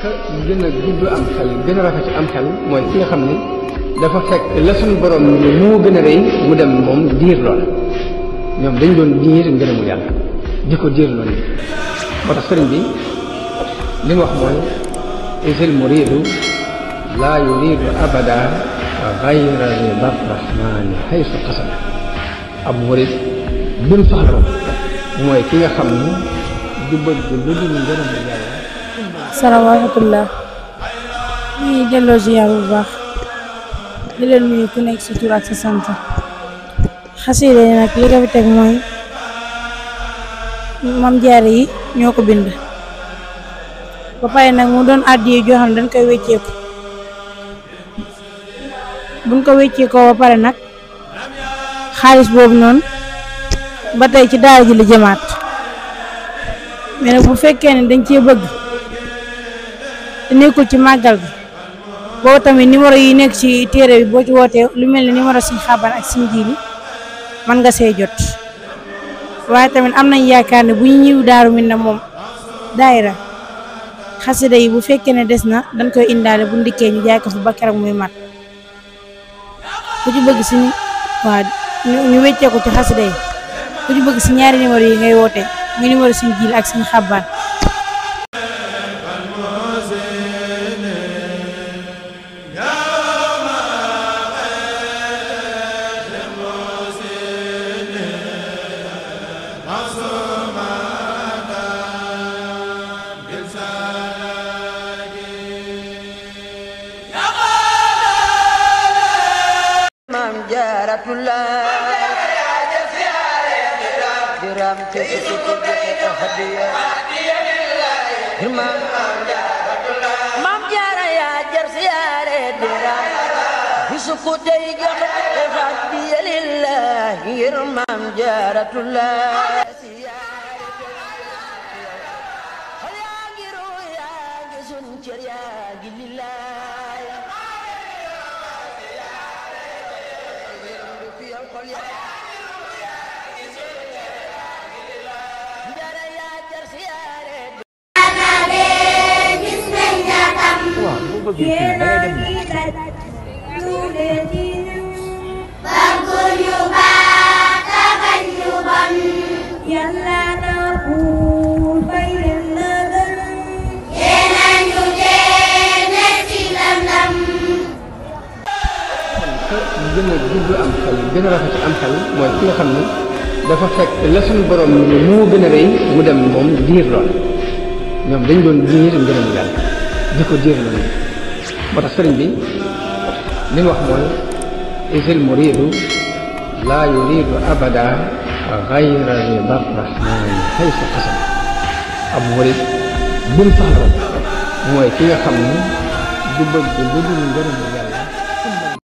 gën a gudd am xel gën a rafet am xel mooy ki nga xam ne dafa fekk la suñu borom ni moo gën a rëy mu dem moom diir lool ñoom dañ doon diir ngërëmu yàlla di ko diir lool moo tax sëriñ bi li mu wax mooy isil muridu laa yuridu abada gayra rida rahmani haysu qasada ab murid bi mu soxla mooy ki nga xam ne du bëgg lu dul ngërëmu yàlla. salaamaaleykum ñuy delloo ziar bu baax di leen nuyu ku nekk sa tur ak sa sant xasida yi nag li ko fi teg mooy Maam Jaara yi ñoo ko bind ba pare nag mu doon àddiya joo xam ne dañ koy wecceeku buñ ko wecceekoo ba pare nag xaalis boobu noonu ba tey ci daara ji la jëmaat mais nag bu fekkee ne dañ cee bëgg te nekkul ci màggal bi boobu tamit numéro yi nekk ci téere bi boo ci wootee lu mel ni numéro Sëñ Xaban ak Sëñ Jiili mën nga see jot waaye tamit am nañ yaakaar ne bu ñu ñëw Daaru Minam moom daayira xasida yi bu fekkee ne des na dañ koy indaale bu ndikkee ñu jaay ko fa ba keroog muy mat ku ci bëgg si waaw ñu weccee ko ci xasida yi ku ci bëgg si ñaari numéro yi ngay woote muy numéro Sëñ Jiili ak Sëñ Xaban. Maam Jaara yaa jar siyaare diram bisu ko tey jox hadiya lillahi ngir Maam Jaaratullah yaa ngiru yaa ngi sun cër yaa ngi lillahi gën a gudd am xel gën a rafet am xel mooy ki nga xam ne dafa fekk la suñu borom ni moo gën a rëy mu dem moom diir lool ñoom dañ doon diir ngërëmu yàlla di ko diir lool moo tax sëriñ bi li mu wax mooy isil muridu laa yuridu abada gayra rida rahmani haysu qasada ab murid bi mu soxla mooy ki nga xam ne du bëgg lu dul ngërëmu yàlla